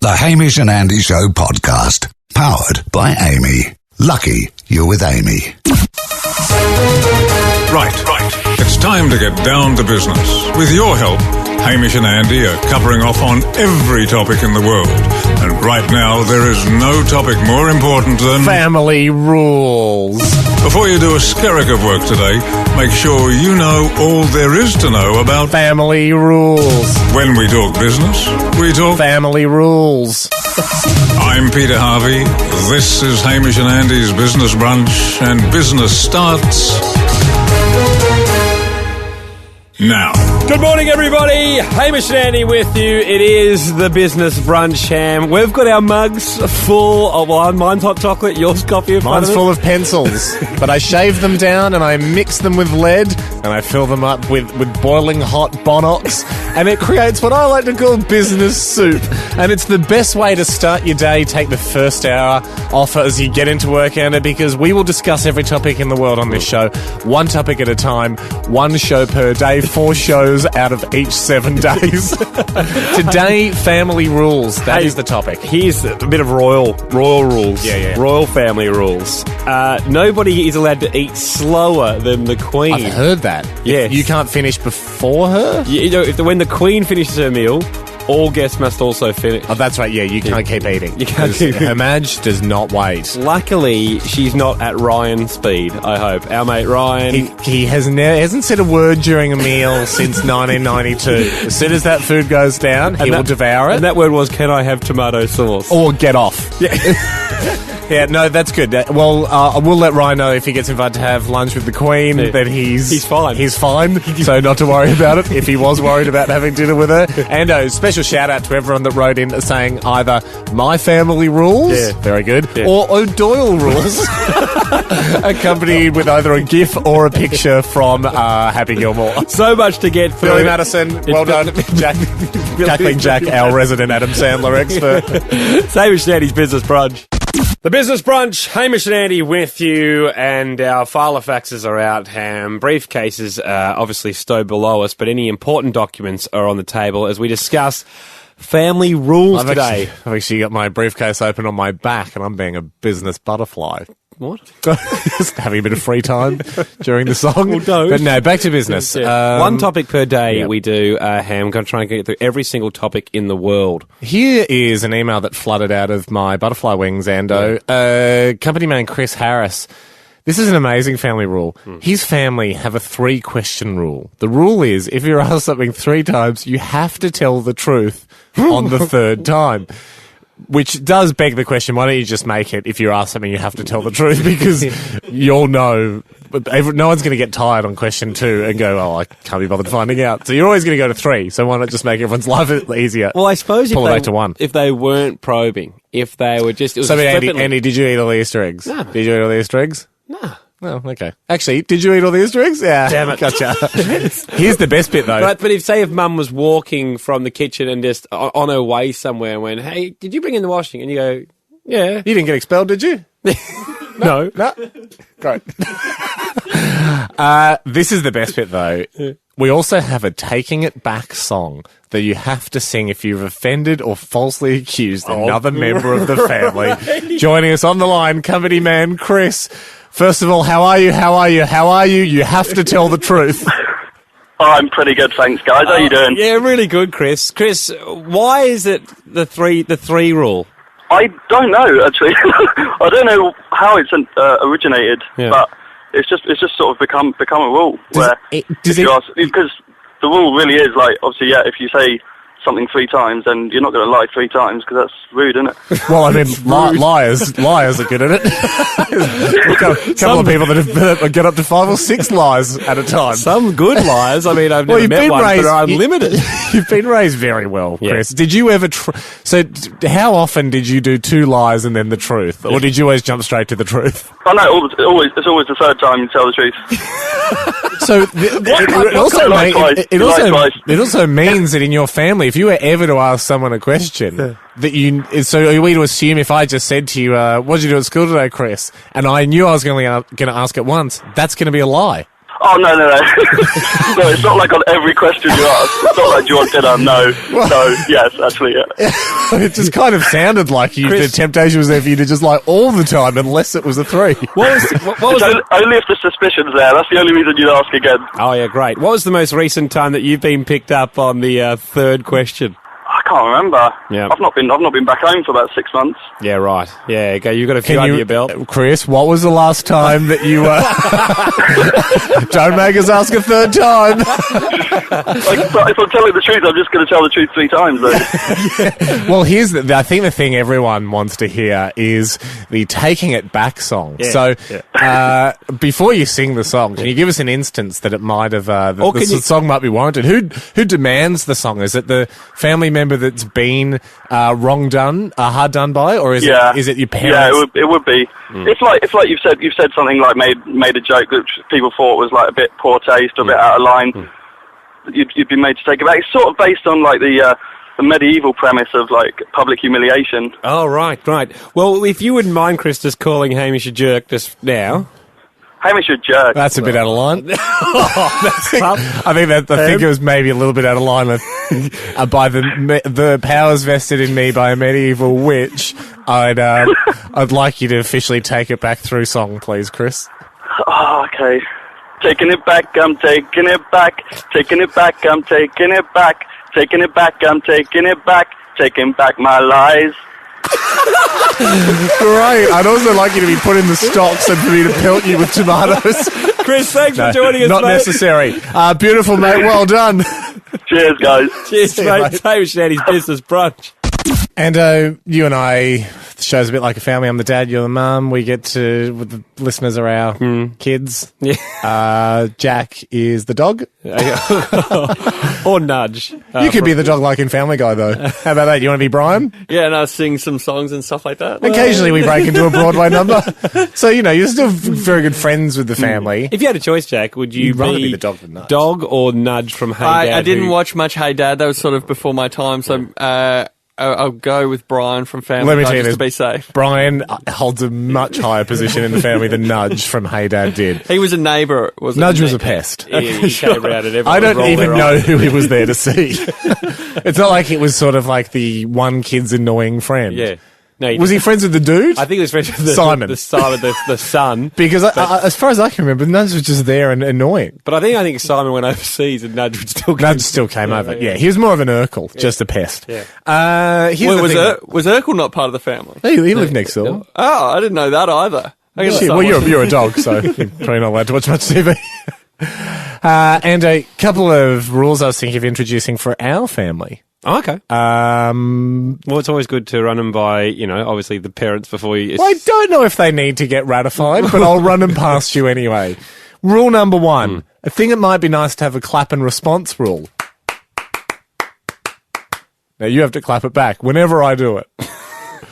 The Hamish and Andy Show podcast. Powered by Amy. Lucky you're with Amy. Right. It's time to get down to business. With your help, Hamish and Andy are covering off on every topic in the world. And right now, there is no topic more important than... family rules. Before you do a skerrick of work today, make sure you know all there is to know about... family rules. When we talk business, we talk... family rules. I'm Peter Harvey. This is Hamish and Andy's Business Brunch, and business starts... now. Good morning, everybody. Hamish and Andy with you. It is the Business Brunch, Ham. We've got our mugs full of wine. Mine's hot chocolate, yours coffee. Mine's full of pencils, but I shave them down and I mix them with lead and I fill them up with boiling hot Bonox, and it creates what I like to call business soup. And it's the best way to start your day. Take the first hour off as you get into work, Anna, because we will discuss every topic in the world on this show, one topic at a time, one show per day, 4 shows out of each 7 days. Today, family rules. That is the topic. Here's a bit of royal rules. Yeah. Royal family rules. Nobody is allowed to eat slower than the Queen. I've heard that. Yes. You can't finish before her? You know, when the Queen finishes her meal, all guests must also finish. Oh, that's right. Yeah, you can't keep eating. You can't keep eating. Her Madge does not wait. Luckily, she's not at Ryan speed, I hope. Our mate Ryan. He hasn't said a word during a meal since 1992. As soon as that food goes down, he will devour it. And that word was, can I have tomato sauce? Or get off. Yeah. Yeah, no, that's good. Well, I will let Ryan know if he gets invited to have lunch with the Queen that he's fine. He's fine, so not to worry about it if he was worried about having dinner with her. And a special shout out to everyone that wrote in saying either my family rules, very good, or O'Doyle rules, accompanied with either a GIF or a picture from Happy Gilmore. So much to get through. Billy Madison, well done. Cackling Jack, our resident Adam Sandler expert. Hamish and Andy's Business Brunch. The Business Brunch, Hamish and Andy with you, and our Filofaxes are out, Ham. Briefcases are obviously stowed below us, but any important documents are on the table as we discuss family rules today. I've actually got my briefcase open on my back, and I'm being a business butterfly. What? Just having a bit of free time during the song. Well, don't. But no, back to business. One topic per day we do, Ham. I'm going to try and get through every single topic in the world. Here is an email that flooded out of my butterfly wings, Ando. Company man Chris Harris. This is an amazing family rule. His family have a 3-question rule. The rule is, if you're asked something 3 times, you have to tell the truth on the 3rd time. Which does beg the question, why don't you just make it, if you're asked something, you have to tell the truth, because you'll know, no one's going to get tired on question 2 and go, oh, I can't be bothered finding out. So you're always going to go to 3, so why not just make everyone's life easier? Well, I suppose pull it back to 1. If they weren't probing, if they were just... So, Andy, did you eat all the Easter eggs? No. Did you eat all the Easter eggs? No. Oh, okay. Actually, did you eat all the Easter eggs? Yeah. Damn it. Gotcha. Here's the best bit, though. But if Mum was walking from the kitchen and just on her way somewhere and went, hey, did you bring in the washing? And you go, yeah. You didn't get expelled, did you? No. Great. This is the best bit, though. We also have a Taking It Back song that you have to sing if you've offended or falsely accused another member of the family. Joining us on the line, company man Chris. First of all, how are you? You have to tell the truth. I'm pretty good, thanks, guys. How you doing? Yeah, really good, Chris. Chris, why is it the three rule? I don't know, actually. I don't know how it's originated, but it's just sort of become a rule because the rule really is like, obviously, if you say something 3 times, then you're not going to lie 3 times because that's rude, isn't it? Well, I mean, liars are good at it. A couple of people that get up to 5 or 6 lies at a time. Some good liars. I mean, I've never met one, but are unlimited. You've been raised very well, Chris. Yeah. Did you ever... how often did you do 2 lies and then the truth? Or did you always jump straight to the truth? Oh, no, it's always the 3rd time you tell the truth. So it also means that in your family, if you were ever to ask someone a question, so are we to assume if I just said to you, what did you do at school today, Chris? And I knew I was going to ask it once, that's going to be a lie. Oh, no. No, it's not like on every question you ask. It's not like, do you want dinner? No. No, yes, actually, yeah. It just kind of sounded like the temptation was there for you to just lie all the time, unless it was a 3. Only if the suspicion's there. That's the only reason you'd ask again. Oh, yeah, great. What was the most recent time that you've been picked up on the 3rd question? I can't remember. Yeah. I've not been back home for about 6 months. Yeah, right. Yeah, okay, you've got a few under your belt. Chris, what was the last time that you don't make us ask a 3rd time. If I'm telling the truth, I'm just going to tell the truth 3 times, though. Yeah. Well, I think the thing everyone wants to hear is the Taking It Back song. Yeah. So, before you sing the song, can you give us an instance that it might have, the song might be warranted? Who demands the song? Is it the family member that's been hard done by, or is it your parents? Yeah, it would be. It's like you've said something like made a joke that people thought was like a bit poor taste, or a bit out of line. You'd be made to take it back. It's sort of based on like the medieval premise of like public humiliation. Oh, right. Well, if you wouldn't mind, Chris, just calling Hamish a jerk just now. Hamish a jerk. That's a bit out of line. I think it was maybe a little bit out of line by the powers vested in me by a medieval witch. I'd like you to officially take it back through song, please, Chris. Oh, okay. Taking it back, I'm taking it back. Taking it back, I'm taking it back. Taking it back, I'm taking it back. Taking back my lies. Great. I'd also like you to be put in the stocks and for me to pelt you with tomatoes. Chris, thanks for joining us, not mate. necessary. Beautiful, mate. Well done. Cheers, guys. Cheers, mate. It's Hamish and Andy's Business Brunch. And you and I, the show's a bit like a family. I'm the dad, you're the mum. We get to, the listeners are our kids. Yeah. Jack is the dog. Or Nudge. You could be the dog like in Family Guy, though. How about that? You want to be Brian? Yeah, and I sing some songs and stuff like that. Occasionally we break into a Broadway number. So, you're still very good friends with the family. If you had a choice, Jack, would you be the dog with Nudge? Dog or Nudge from Hey Dad? I didn't watch much Hey Dad. That was sort of before my time, so I'll go with Brian from Family Let me Guy tell you just this, to be safe. Brian holds a much higher position in the family than Nudge from Hey Dad did. He was a neighbour, wasn't he? Nudge was a pest. He came around and I don't even know who he was there to see. It's not like it was sort of like the one kid's annoying friend. Yeah. No, was he friends with the dude? I think he was friends with Simon. The son. Because as far as I can remember, Nudge was just there and annoying. But I think Simon went overseas and Nudge would still Nudge still came over. Yeah, he was more of an Urkel, just a pest. Yeah. Was Urkel not part of the family? He lived next door. Oh, I didn't know that either. Well, you're a dog, so you're probably not allowed to watch much TV. And a couple of rules I was thinking of introducing for our family. Oh, okay. Well, it's always good to run them by, obviously the parents before you... Well, I don't know if they need to get ratified, but I'll run them past you anyway. Rule number 1. I think it might be nice to have a clap and response rule. Now, you have to clap it back whenever I do it.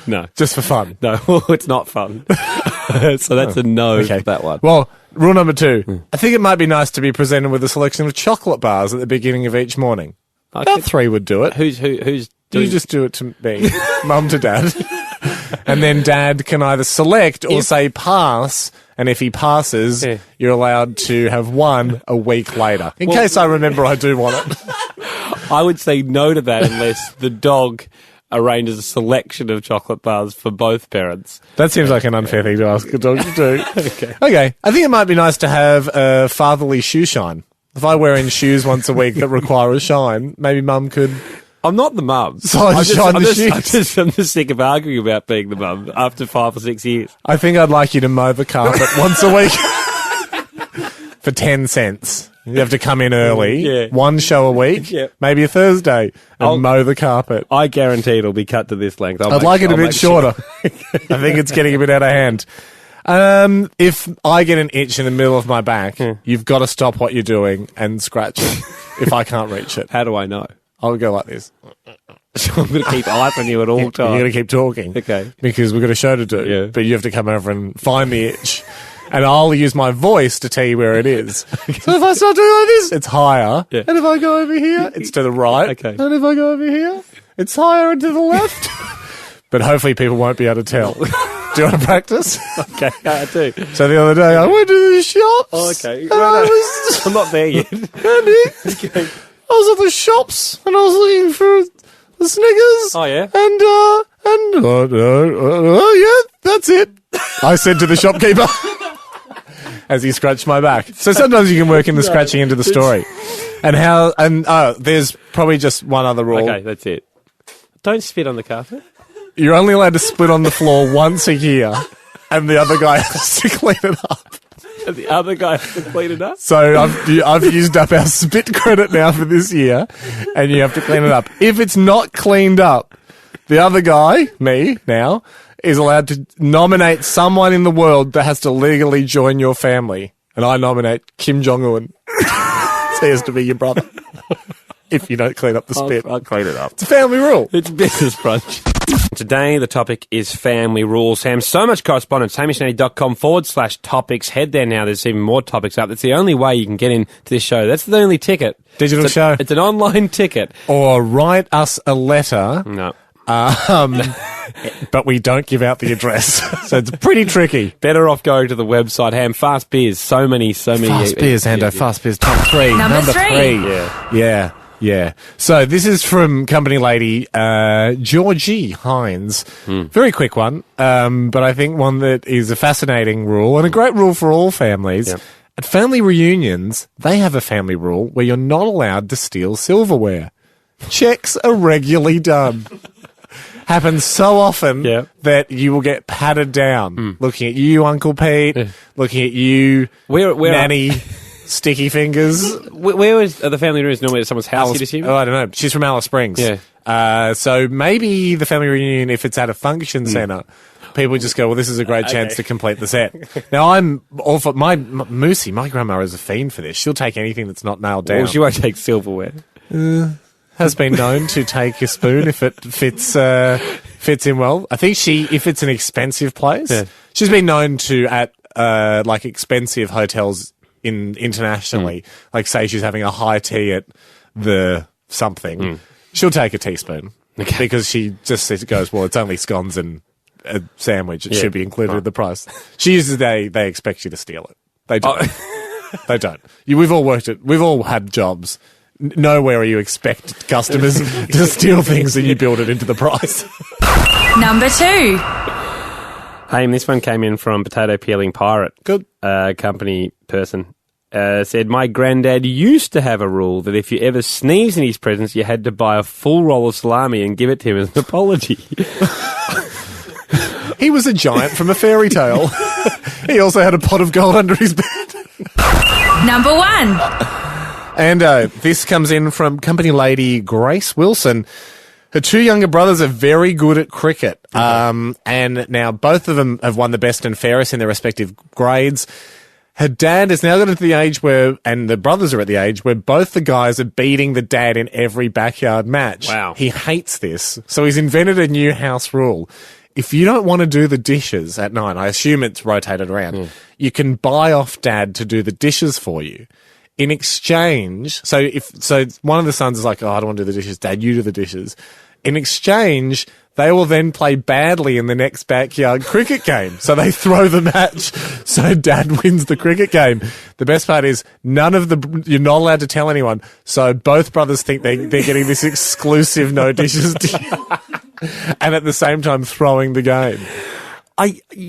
No. Just for fun. No, it's not fun. So that's a no for that one. Well, rule number 2. I think it might be nice to be presented with a selection of chocolate bars at the beginning of each morning. About 3 would do it. Who's You just do it to me, mum to dad. And then dad can either select or say pass, and if he passes, you're allowed to have one a week later. In case I remember I do want it. I would say no to that unless the dog arranges a selection of chocolate bars for both parents. That seems like an unfair thing to ask a dog to do. Okay. I think it might be nice to have a fatherly shoe shine. If I wear in shoes once a week that require a shine, maybe mum could... I'm not the mum. So I'm just sick of arguing about being the mum after 5 or 6 years. I think I'd like you to mow the carpet once a week for 10 cents. You have to come in early, one show a week, maybe a Thursday, and mow the carpet. I guarantee it'll be cut to this length. I'd like it a bit shorter. I think it's getting a bit out of hand. If I get an itch in the middle of my back, you've got to stop what you're doing and scratch it if I can't reach it. How do I know? I'll go like this. So I'm going to keep eyes on you at all times. You're going to keep talking. Okay. Because we've got a show to do. But you have to come over and find the itch. And I'll use my voice to tell you where it is. So if I start doing like this, it's higher. Yeah. And if I go over here, it's to the right. Okay. And if I go over here, it's higher and to the left. But hopefully people won't be able to tell. Do you want to practice? Okay, I do. So the other day I went to the shops. Oh, okay. I'm not there yet. Andy, I was at the shops and I was looking for the Snickers. Oh, yeah? Yeah, that's it. I said to the shopkeeper as he scratched my back. So sometimes you can work in the scratching into the story. There's probably just one other rule. Okay, that's it. Don't spit on the carpet. You're only allowed to split on the floor once a year, and the other guy has to clean it up. And the other guy has to clean it up? So I've used up our spit credit now for this year, and you have to clean it up. If it's not cleaned up, the other guy, me now, is allowed to nominate someone in the world that has to legally join your family. And I nominate Kim Jong-un. So he has to be your brother. If you don't clean up the spit. I'll clean it up. It's a family rule. It's business brunch. Today, the topic is family rules. Sam, so much correspondence. HamishAndy.com/topics. Head there now. There's even more topics up. That's the only way you can get into this show. That's the only ticket. Digital show. It's an online ticket. Or write us a letter. No. But we don't give out the address. So it's pretty tricky. Better off going to the website. Ham, Fast Beers. So many. Fast Beers, Hando. Fast Beers. Top 3. Number 3. Yeah. So this is from company lady Georgie Hines. Very quick one, but I think one that is a fascinating rule and a great rule for all families. Yep. At family reunions, they have a family rule where you're not allowed to steal silverware. Checks are regularly done. Happens so often that you will get patted down. Looking at you, Uncle Pete. Looking at you, Nanny. Sticky fingers. Where are the family reunions normally at someone's house, you'd assume? Oh, I don't know. She's from Alice Springs. Yeah. So maybe the family reunion, if it's at a function centre, people just go, well, this is a great chance to complete the set. Now, I'm all for Moosey, my grandma is a fiend for this. She'll take anything that's not nailed down. Well, she won't take silverware. Has been known to take a spoon if it fits in well. I think if it's an expensive place, she's been known to at like expensive hotels internationally, like say she's having a high tea at the something, she'll take a teaspoon because she just goes, well, it's only scones and a sandwich. It should be included in the price. She uses they expect you to steal it. They don't. They don't. We've all worked it. We've all had jobs. Nowhere you expect customers to steal things and you build it into the price. Number 2. Hey, this one came in from Potato Peeling Pirate. Good. Company person. Said, my granddad used to have a rule that if you ever sneezed in his presence, you had to buy a full roll of salami and give it to him as an apology. He was a giant from a fairy tale. He also had a pot of gold under his bed. Number 1. And this comes in from company lady Grace Wilson. Her 2 younger brothers are very good at cricket. And now both of them have won the best and fairest in their respective grades. Her dad has now gotten to the age where, and the brothers are at the age where both the guys are beating the dad in every backyard match. Wow. He hates this. So he's invented a new house rule. If you don't want to do the dishes at night, I assume it's rotated around, you can buy off dad to do the dishes for you. In exchange, so one of the sons is like, oh, I don't want to do the dishes, Dad, you do the dishes. In exchange, they will then play badly in the next backyard cricket game. So they throw the match, so Dad wins the cricket game. The best part is you're not allowed to tell anyone. So both brothers think they're getting this exclusive no dishes deal. And at the same time throwing the game.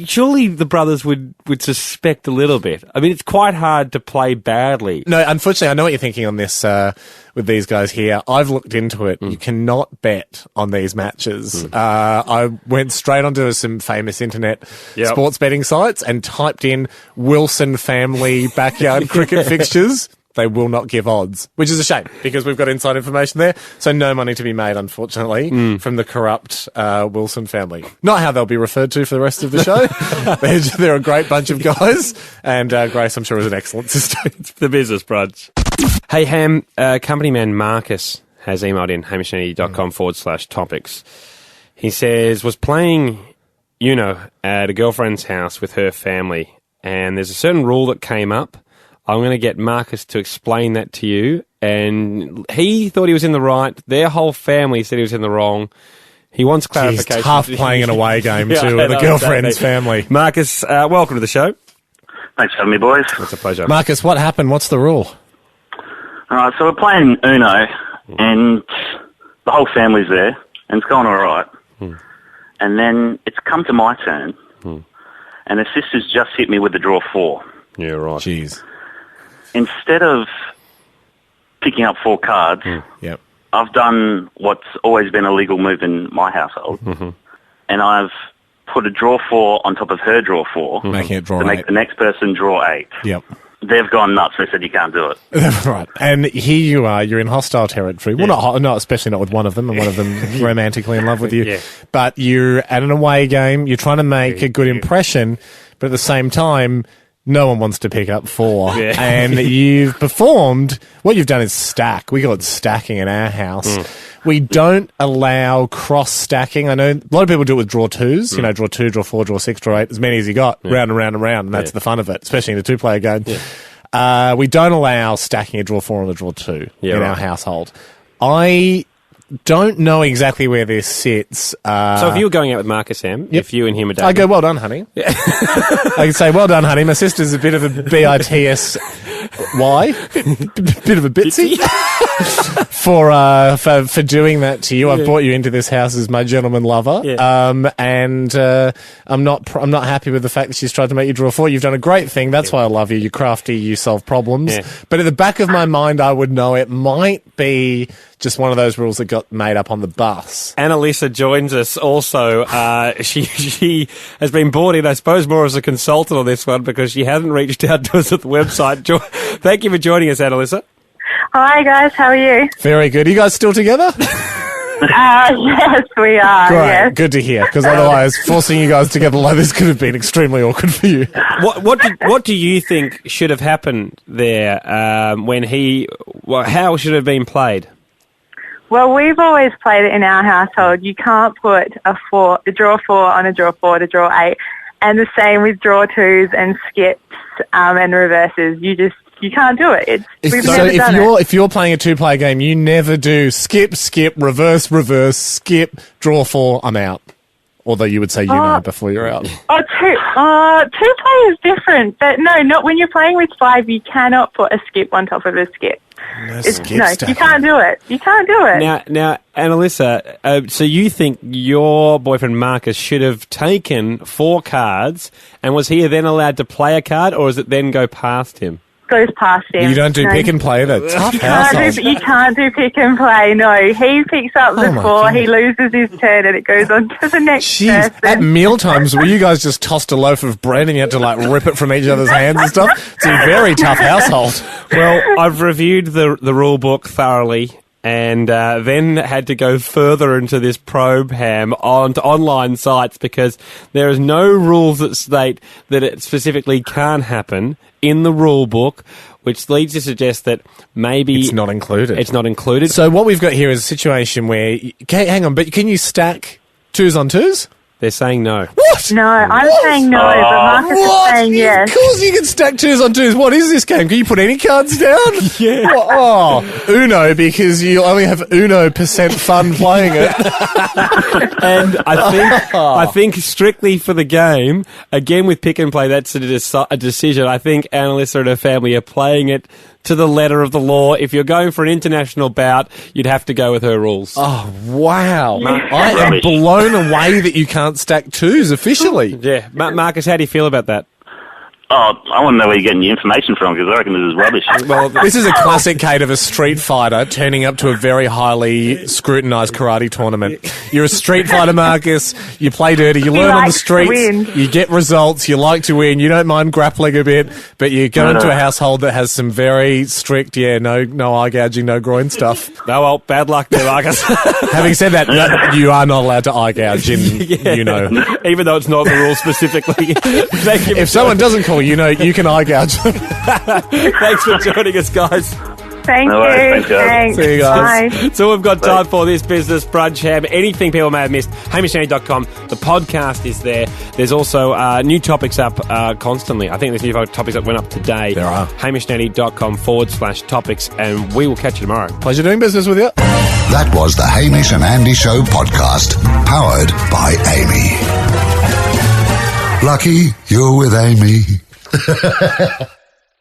Surely the brothers would suspect a little bit. I mean, it's quite hard to play badly. No, unfortunately, I know what you're thinking on this with these guys here. I've looked into it. You cannot bet on these matches. I went straight onto some famous internet sports betting sites and typed in Wilson family backyard cricket fixtures. They will not give odds, which is a shame because we've got inside information there. So no money to be made, unfortunately, from the corrupt Wilson family. Not how they'll be referred to for the rest of the show. They're a great bunch of guys. And Grace, I'm sure, is an excellent sister. It's the business brunch. Hey, Ham, company man Marcus has emailed in, HamishAndy.com/topics. He says, was playing, at a girlfriend's house with her family. And there's a certain rule that came up. I'm going to get Marcus to explain that to you. And he thought he was in the right. Their whole family said he was in the wrong. He wants Jeez, clarification. tough playing an away game too with a girlfriend's family. Marcus, welcome to the show. Thanks for having me, boys. It's a pleasure. Marcus, what happened? What's the rule? All right, so we're playing Uno, and the whole family's there, and it's going all right. And then it's come to my turn, and the sisters just hit me with the draw 4. Yeah, right. Jeez. Instead of picking up 4 cards, Yep. I've done what's always been a legal move in my household, and I've put a draw 4 on top of her draw 4 Making it draw to 8. make the next person draw 8. Yep. They've gone nuts. They said you can't do it. Right. And here you are, you're in hostile territory. Well, not especially not with one of them, and one of them romantically in love with you. Yeah. But you're at an away game, you're trying to make a good impression, but at the same time, no one wants to pick up 4. Yeah. And you've performed, what you've done is stack. We call it stacking in our house. We don't allow cross-stacking. I know a lot of people do it with draw 2s, draw 2, draw 4, draw 6, draw 8, as many as you got, round and round and round, and that's the fun of it, especially in a 2-player game. Yeah. We don't allow stacking a draw 4 and a draw 2 in our household. I don't know exactly where this sits. So if you were going out with Marcus, Sam, if you and him are dating... I go, well done, honey. I can say, well done, honey. My sister's a bit of a BITS... Why? Bit of a bitsy for doing that to you. I've brought you into this house as my gentleman lover, and I'm not happy with the fact that she's tried to make you draw 4. You've done a great thing. That's why I love you. You're crafty. You solve problems. Yeah. But at the back of my mind, I would know it might be just one of those rules that got made up on the bus. Annalisa joins us also. She has been brought in, I suppose, more as a consultant on this one because she hasn't reached out to us at the website. Thank you for joining us, Annalisa. Hi, guys. How are you? Very good. Are you guys still together? Yes, we are. Great. Yes. Good to hear, because otherwise forcing you guys together like this could have been extremely awkward for you. What do you think should have happened there how should it have been played? Well, we've always played it in our household. You can't put a draw 4 on a draw 4 to draw 8. And the same with draw 2s and skips and reverses. You can't do it. We've never done it. If you're playing a 2-player game, you never do skip, reverse, skip, draw 4, I'm out. Although you would say before you're out. Two play is different. But no, not when you're playing with 5. You cannot put a skip on top of a skip. You can't do it. You can't do it. Now, Annalisa, so you think your boyfriend Marcus should have taken 4 cards, and was he then allowed to play a card, or does it then go past him? Goes past him. You don't do pick and play, though. Tough household. You can't do pick and play, no. He picks up the 4, he loses his turn, and it goes on to the next person. At mealtimes, were you guys just tossed a loaf of bread and you had to, rip it from each other's hands and stuff? It's a very tough household. Well, I've reviewed the rule book thoroughly, and then had to go further into this probe, Ham, onto online sites, because there is no rules that state that it specifically can't happen in the rule book, which leads to suggest that maybe... It's not included. It's not included. So what we've got here is a situation where... hang on, but can you stack 2s on 2s? They're saying no. What? No, I'm saying no, but Marcus is saying yes. Of course you can stack 2s on 2s. What is this game? Can you put any cards down? Yeah. Uno, because you only have Uno% fun playing it. And I think strictly for the game, again with pick and play, that's a decision. I think Annalisa and her family are playing it to the letter of the law. If you're going for an international bout, you'd have to go with her rules. Oh, wow. I am blown away that you can't stack 2s officially. Yeah. Marcus, how do you feel about that? Oh, I want to know where you're getting your information from, because I reckon this is rubbish. Well, this is a classic case of a street fighter turning up to a very highly scrutinised karate tournament. You're a street fighter, Marcus. You play dirty. You learn on the streets. You get results. You like to win. You don't mind grappling a bit, but you go into a household that has some very strict, no eye gouging, no groin stuff. No, well, bad luck there, Marcus. Having said that, you are not allowed to eye gouge in, Even though it's not the rule specifically. If someone doesn't call you can eye gouge them. Thanks for joining us, guys. Thank you. Thanks. See you guys. Bye. So we've got time for this business brunch, Ham. Anything people may have missed, HamishAndy.com. The podcast is there. There's also new topics up constantly. I think there's new topics that went up today. There are. HamishAndy.com/topics, and we will catch you tomorrow. Pleasure doing business with you. That was the Hamish and Andy Show podcast, powered by Amy. Lucky you're with Amy.